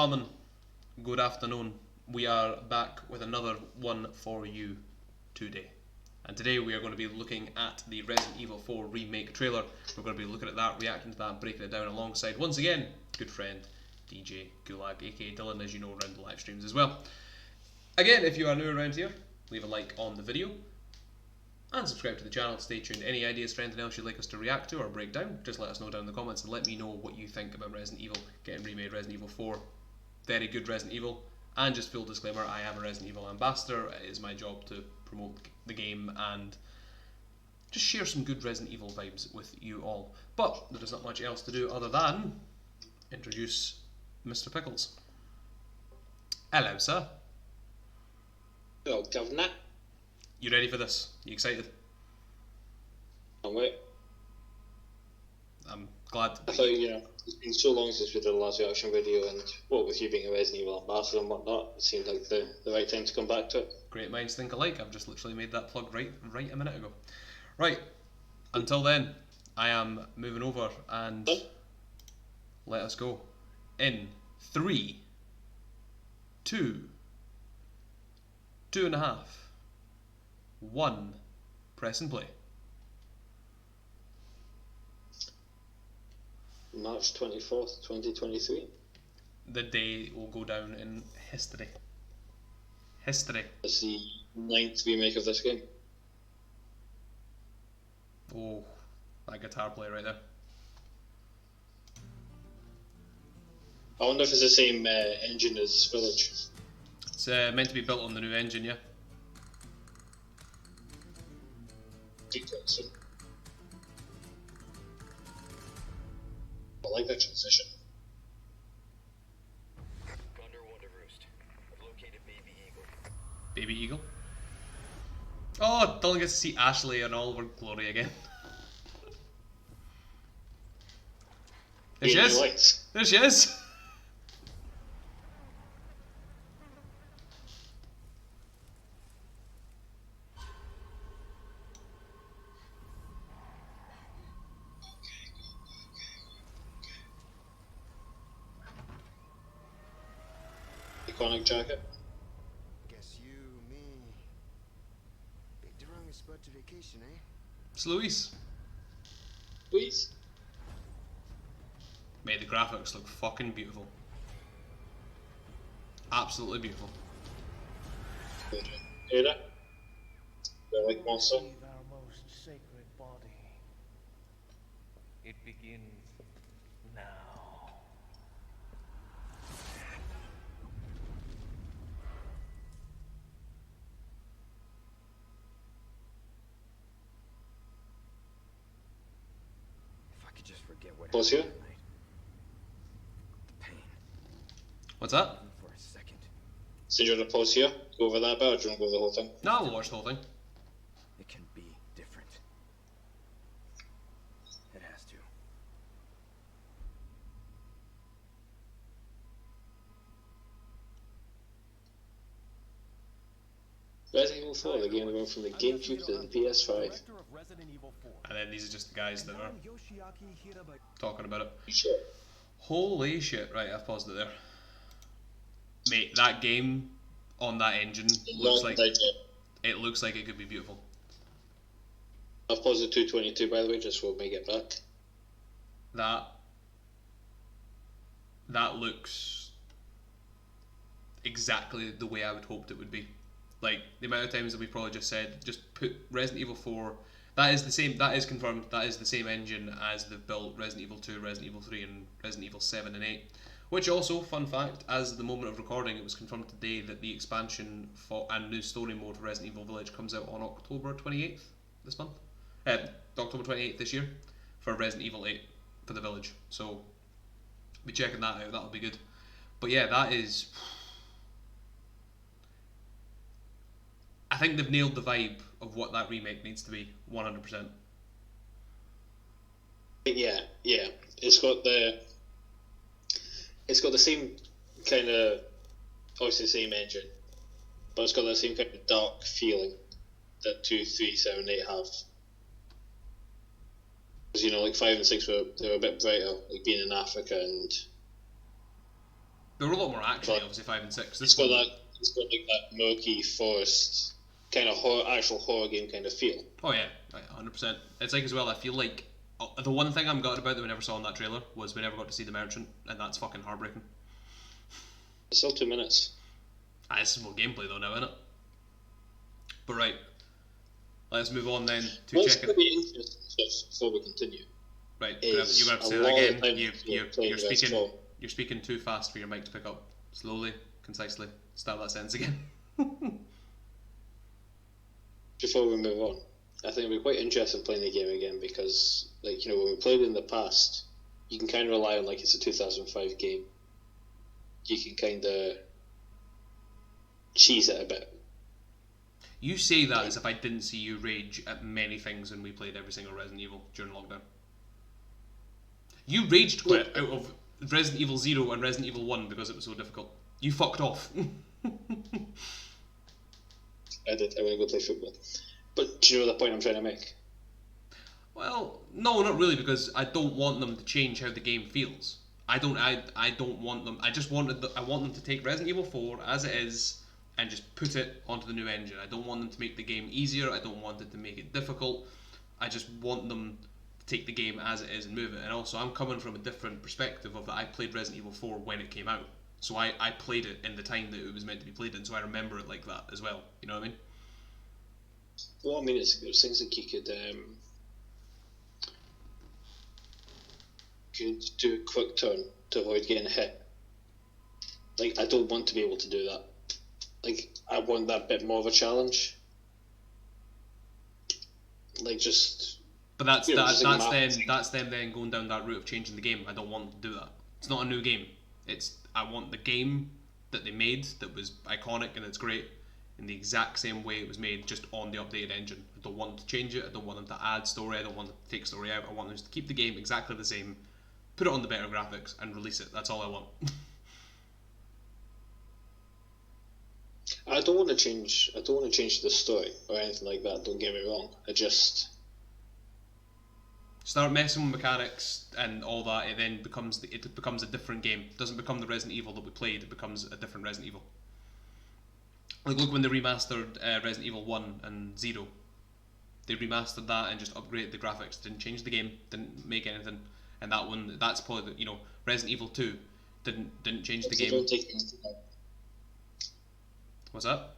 gentlemen, good afternoon. We are back with another one for you today. And today we are going to be looking at the Resident Evil 4 Remake trailer. We're going to be looking at that, reacting to that, and breaking it down alongside, once again, good friend DJ Gulag, aka Dylan, as you know, around the live streams as well. Again, if you are new around here, leave a like on the video and subscribe to the channel to stay tuned. Any ideas for anything else you'd like us to react to or break down, just let us know down in the comments and let me know what you think about Resident Evil getting remade. Resident Evil 4, very good Resident Evil. And just full disclaimer, I am a Resident Evil ambassador. It is my job to promote the game and just share some good Resident Evil vibes with you all. But there is not much else to do other than introduce Mr. Pickles. Hello, sir. Hello, Governor. You ready for this? You excited? Can't wait. I'm glad. I thought, it's been so long since we did the last reaction video, and with you being a Resident Evil ambassador and whatnot, it seemed like the right time to come back to it. Great minds think alike. I've just literally made that plug right a minute ago. Right. Until then, I am moving over and let us go. In 3, 2, 2.5, 1. Press and play. March 24th, 2023. The day will go down in history. History. It's the 9th remake of this game. Oh, that guitar play right there. I wonder if it's the same engine as Village. It's meant to be built on the new engine, yeah. Interesting. I like that transition. Condor 1 to Roost. I've located Baby Eagle. Baby Eagle. Oh, Dylan gets to see Ashley in all of her glory again. There she is. There she is. Iconic jacket. Guess you, me. Picked the wrong spot to vacation, eh? It's Luis. Please. Mate, the graphics look fucking beautiful. Absolutely beautiful. Hear that? They're like monster. Receive our most sacred body. It begins now. If I could just forget what Pause happened here. that night. The pain. What's that? Even for a second. So do you want to pause here? Go over that bit, or do you want to go over the whole thing? No, we'll watch the whole thing. It can be different. It has to. Resident Evil 4, the game that went from the GameCube to the PS5. And then these are just the guys that are talking about it. Shit. Holy shit. Right, I've paused it there. Mate, that game on that engine looks like it looks like it could be beautiful. I've paused at 222 by the way, just for me get back. That looks exactly the way I would hoped it would be. Like the amount of times that we've probably just said, just put Resident Evil 4. That is the same. That is confirmed. That is the same engine as they've built Resident Evil 2, Resident Evil 3, and Resident Evil 7 and 8. Which also, fun fact, as of the moment of recording, it was confirmed today that the expansion for and new story mode for Resident Evil Village comes out on October 28th this month. October 28th this year for Resident Evil 8 for the Village. So be checking that out. That'll be good. But yeah, that is. I think they've nailed the vibe of what that remake needs to be, 100%. Yeah. It's got the same kind of, obviously the same engine, but it's got that same kind of dark feeling that 2, 3, 7, 8 have. Because like 5 and 6 were a bit brighter, like being in Africa and There were a lot more action, obviously 5 and 6. It's got like that murky forest kind of actual horror game kind of feel. Oh yeah, 100%. It's like as well, I feel like the one thing I'm gutted about that we never saw in that trailer was we never got to see the merchant, and that's fucking heartbreaking. It's still 2 minutes. This is more gameplay though now, isn't it? But right, let's move on then to What's check going to it. be interesting just before we continue? Right, you're gonna have to say that again. You're speaking too fast for your mic to pick up. Slowly, concisely. Start that sentence again. Before we move on, I think it'd be quite interesting playing the game again because, like, you know, when we played it in the past, you can kind of rely on like it's a 2005 game. You can kind of cheese it a bit. You say that as if I didn't see you rage at many things when we played every single Resident Evil during lockdown. You raged quit out of Resident Evil 0 and Resident Evil 1 because it was so difficult. You fucked off. I did. I want to go play football. But do you know the point I'm trying to make? Well, no, not really, because I don't want them to change how the game feels. I don't want them. I want them to take Resident Evil 4 as it is and just put it onto the new engine. I don't want them to make the game easier. I don't want it to make it difficult. I just want them to take the game as it is and move it. And also, I'm coming from a different perspective of that. I played Resident Evil 4 when it came out. So I played it in the time that it was meant to be played in, so I remember it like that as well. You know what I mean? Well, I mean, there's things that you could do a quick turn to avoid getting hit. Like, I don't want to be able to do that. Like, I want that bit more of a challenge. Like, just... But that's them then going down that route of changing the game. I don't want them to do that. It's not a new game. I want the game that they made that was iconic and it's great in the exact same way it was made, just on the updated engine. I don't want them to change it. I don't want them to add story. I don't want them to take story out. I want them to keep the game exactly the same, put it on the better graphics and release it. That's all I want. I don't want to change the story or anything like that. Don't get me wrong. I just start messing with mechanics and all that. It then becomes a different game. It doesn't become the Resident Evil that we played. It becomes a different Resident Evil. Like, look when they remastered Resident Evil 1 and 0. They remastered that and just upgraded the graphics. Didn't change the game. Didn't make anything. And that's probably Resident Evil 2 didn't change the game. What's that?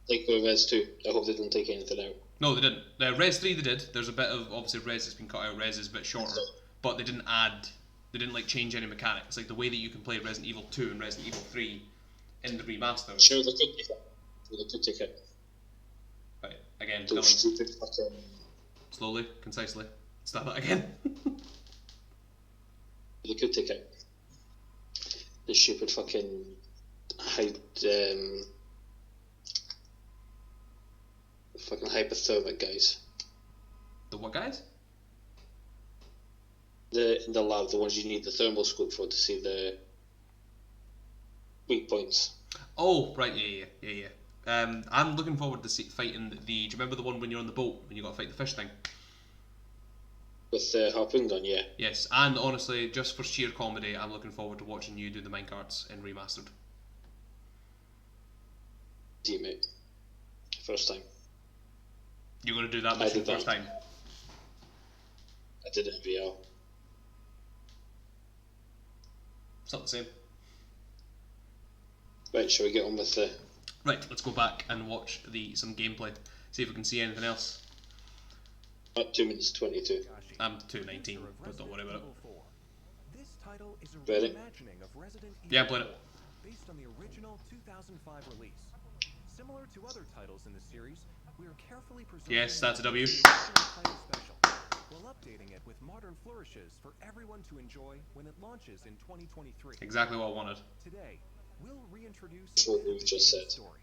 Like with Res 2, I hope they don't take anything out. No, they didn't. Res 3 they did. There's a bit of, obviously, Res that's been cut out. Res is a bit shorter, but they didn't like change any mechanics. Like the way that you can play Resident Evil 2 and Resident Evil 3 in the remaster. Sure, they could take it. Right, again, those stupid fucking... Slowly, concisely. Start that again. They could take it. The stupid fucking fucking hypothermic guys. The what guys? In the lab, the ones you need the thermal scope for to see the weak points. Oh, right, yeah. I'm looking forward to fighting do you remember the one when you're on the boat when you got to fight the fish thing? With the harpoon gun, yeah. Yes, and honestly, just for sheer comedy, I'm looking forward to watching you do the minecarts in remastered. Mate. First time. You're going to do that mission first time? I did it in VR. It's not the same. Right, shall we get on with the... Right, let's go back and watch some gameplay. See if we can see anything else. At 2 minutes 22. I'm 2:19, but don't worry about it. This title is a Ready? reimagining of Resident Evil Yeah, I'm playing it. 4, based on the original 2005 release. Similar to other titles in the series, we are carefully preserving Yes, that's a W. the original title special, while updating it with modern flourishes for everyone to enjoy when it launches in 2023. Exactly what I wanted. Today, we'll reintroduce That's what we've just said. story.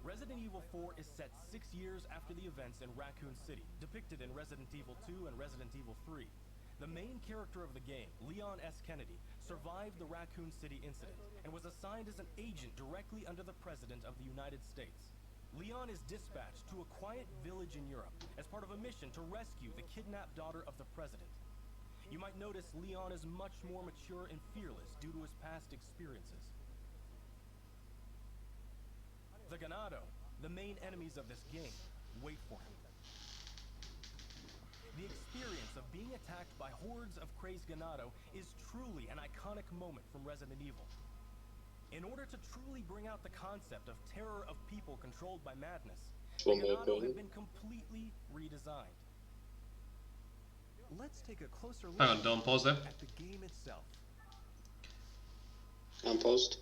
Resident Evil 4 is set 6 years after the events in Raccoon City, depicted in Resident Evil 2 and Resident Evil 3. The main character of the game, Leon S. Kennedy, survived the Raccoon City incident and was assigned as an agent directly under the President of the United States. Leon is dispatched to a quiet village in Europe as part of a mission to rescue the kidnapped daughter of the President. You might notice Leon is much more mature and fearless due to his past experiences. The Ganado, the main enemies of this game, wait for him. The experience of being attacked by hordes of crazed Ganado is truly an iconic moment from Resident Evil. In order to truly bring out the concept of terror of people controlled by madness, the Ganado have been completely redesigned. Let's take a closer look Hang on, Dylan, pause there. at the game itself. I'm paused.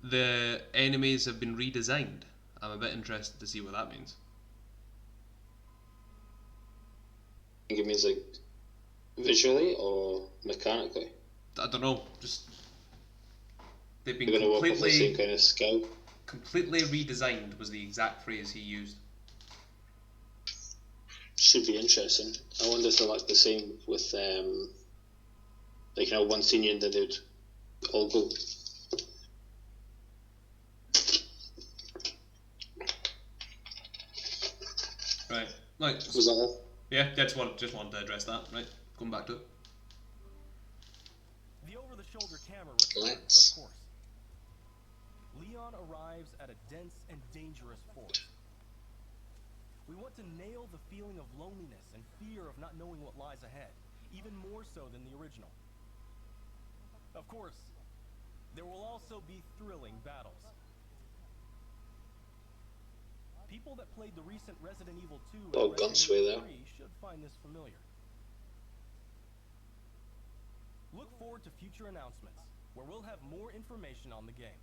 The enemies have been redesigned. I'm a bit interested to see what that means. I think it means like visually or mechanically. I don't know. Just they've been You're going to work off the same kind of skill. completely redesigned was the exact phrase he used. Should be interesting. I wonder if they're like the same with like one senior and then they'd all go. Right. Like, Was that all? yeah, just wanted to address that. Right. Going back to it. The over-the-shoulder camera records, Let's. of course. Leon arrives at a dense and dangerous forest. We want to nail the feeling of loneliness and fear of not knowing what lies ahead, even more so than the original. Of course, there will also be thrilling battles. People that played the recent Resident Evil 2 Oh, and gunsway Resident Evil there. 3 should find this familiar. Look forward to future announcements, where we'll have more information on the game.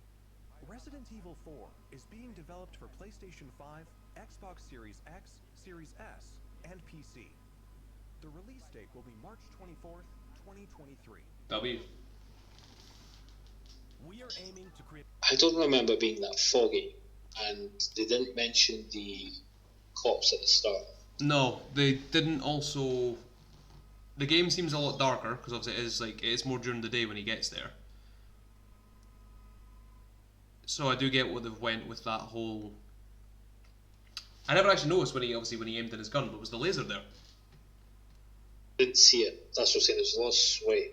Resident Evil 4 is being developed for PlayStation 5, Xbox Series X, Series S, and PC. The release date will be March 24th, 2023. W. We are aiming to create... I don't remember it being that foggy, and they didn't mention the cops at the start. No, they didn't. Also, the game seems a lot darker because obviously it is more during the day when he gets there. So I do get what they've went with that whole. I never actually noticed when he aimed in his gun, but was the laser there? Didn't see it. That's what I'm saying. There's a lot of sway.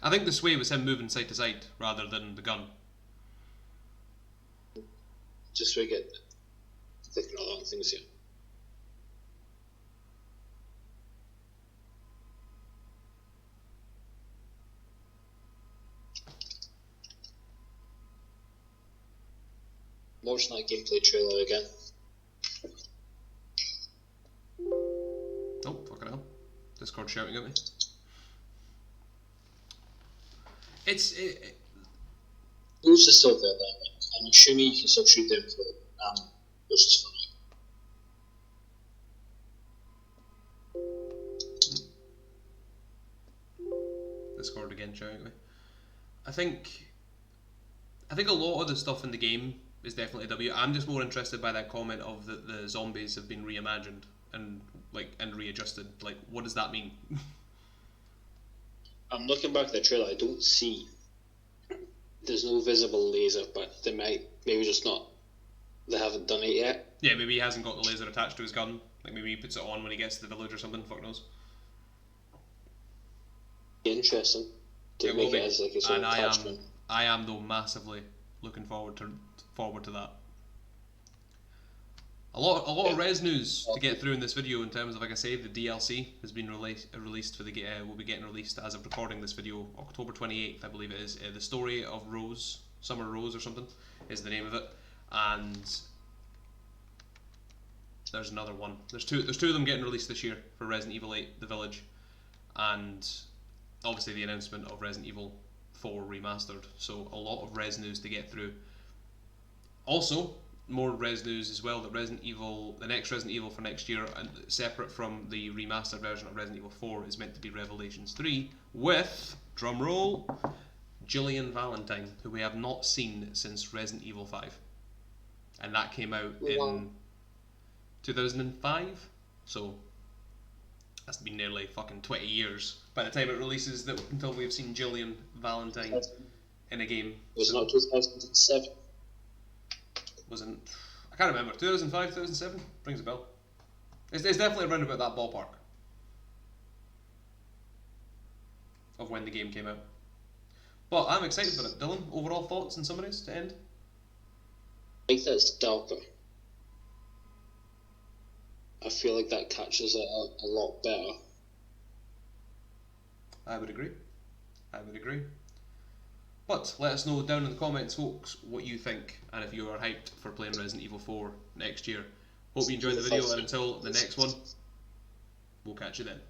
I think the sway was him moving side to side rather than the gun. Just so we get thinking of long things here. Watching that gameplay trailer again. Oh, fucking hell. Discord shouting at me. Who's the still there then? I'm assuming you can still shoot them for which is fine. Discord again shouting at me. I think a lot of the stuff in the game is definitely a W. I'm just more interested by that comment of that the zombies have been reimagined and readjusted. Like, what does that mean? I'm looking back at the trailer. I don't see. There's no visible laser, but they maybe just not. They haven't done it yet. Yeah, maybe he hasn't got the laser attached to his gun. Like maybe he puts it on when he gets to the village or something. Fuck knows. Interesting. To It make will be. it as like its own And attachment. I am though massively looking forward to that. A lot of res news to get through in this video in terms of, like I say, the DLC has been released for the will be getting released as of recording this video, October 28th, I believe it is. The story of Rose, Summer Rose or something, is the name of it, and there's another one. There's two of them getting released this year for Resident Evil 8: The Village, and obviously the announcement of Resident Evil 4 remastered. So a lot of res news to get through. Also, more res news as well that the next Resident Evil for next year, and separate from the remastered version of Resident Evil 4, is meant to be Revelations 3 with, drumroll, Gillian Valentine, who we have not seen since Resident Evil 5. And that came out in 2005, so that's been nearly fucking 20 years by the time it releases until we've seen Gillian Valentine in a game. It was not 2007. Wasn't. I can't remember. 2005, 2007? Rings a bell. It's definitely around about that ballpark of when the game came out. But I'm excited for it. Dylan, overall thoughts and summaries to end? I think that's darker. I feel like that catches it a lot better. I would agree. I would agree. But let us know down in the comments, folks, what you think, and if you are hyped for playing Resident Evil 4 next year. Hope you enjoyed the video, and until the next one, we'll catch you then.